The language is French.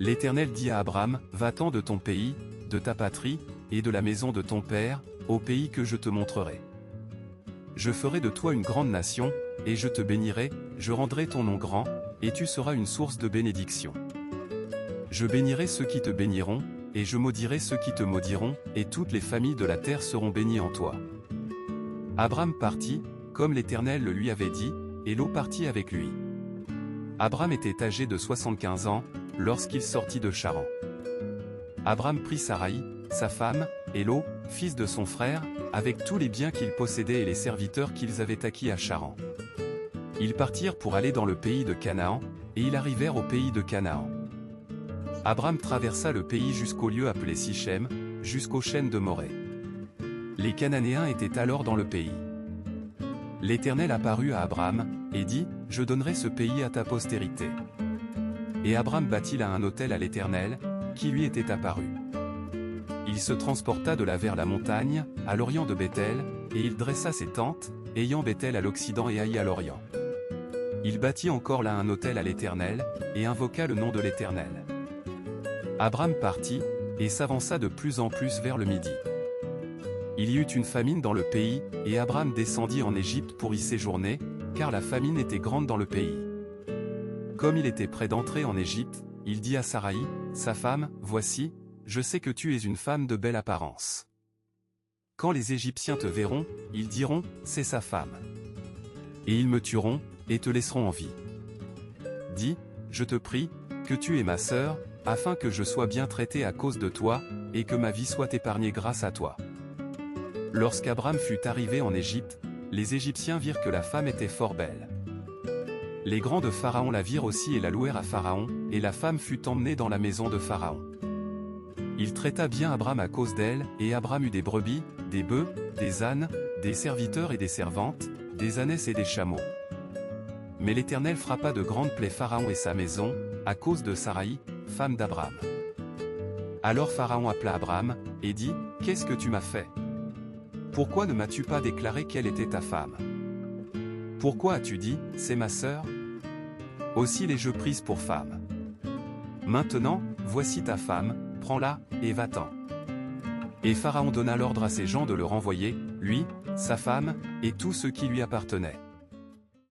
L'Éternel dit à Abram, va-t'en de ton pays, de ta patrie, et de la maison de ton père, au pays que je te montrerai. Je ferai de toi une grande nation, et je te bénirai, je rendrai ton nom grand, et tu seras une source de bénédiction. Je bénirai ceux qui te béniront, et je maudirai ceux qui te maudiront, et toutes les familles de la terre seront bénies en toi. Abram partit, comme l'Éternel le lui avait dit, et Lot partit avec lui. Abram était âgé de 75 ans, lorsqu'il sortit de Charan. Abram prit Saraï, sa femme, et Lot, fils de son frère, avec tous les biens qu'ils possédaient et les serviteurs qu'ils avaient acquis à Charan. Ils partirent pour aller dans le pays de Canaan, et ils arrivèrent au pays de Canaan. Abram traversa le pays jusqu'au lieu appelé Sichem, jusqu'aux chênes de Morée. Les Cananéens étaient alors dans le pays. L'Éternel apparut à Abram, et dit, « Je donnerai ce pays à ta postérité. » Et Abram bâtit là un autel à l'Éternel, qui lui était apparu. Il se transporta de là vers la montagne, à l'orient de Béthel, et il dressa ses tentes, ayant Béthel à l'occident et Haï à l'orient. Il bâtit encore là un autel à l'Éternel, et invoqua le nom de l'Éternel. Abram partit, et s'avança de plus en plus vers le midi. Il y eut une famine dans le pays, et Abram descendit en Égypte pour y séjourner, car la famine était grande dans le pays. Comme il était près d'entrer en Égypte, il dit à Saraï, sa femme, « Voici, je sais que tu es une femme de belle apparence. Quand les Égyptiens te verront, ils diront, c'est sa femme. Et ils me tueront, et te laisseront en vie. Dis, je te prie, que tu es ma sœur, afin que je sois bien traité à cause de toi, et que ma vie soit épargnée grâce à toi. » Lorsqu'Abram fut arrivé en Égypte, les Égyptiens virent que la femme était fort belle. Les grands de Pharaon la virent aussi et la louèrent à Pharaon, et la femme fut emmenée dans la maison de Pharaon. Il traita bien Abram à cause d'elle, et Abram eut des brebis, des bœufs, des ânes, des serviteurs et des servantes, des ânesses et des chameaux. Mais l'Éternel frappa de grandes plaies Pharaon et sa maison, à cause de Saraï, femme d'Abram. Alors Pharaon appela Abram, et dit, « Qu'est-ce que tu m'as fait? Pourquoi ne m'as-tu pas déclaré quelle était ta femme? Pourquoi as-tu dit, c'est ma sœur? Aussi l'ai-je prise pour femme. Maintenant, voici ta femme, prends-la, et va-t'en. » Et Pharaon donna l'ordre à ses gens de le renvoyer, lui, sa femme, et tous ceux qui lui appartenaient.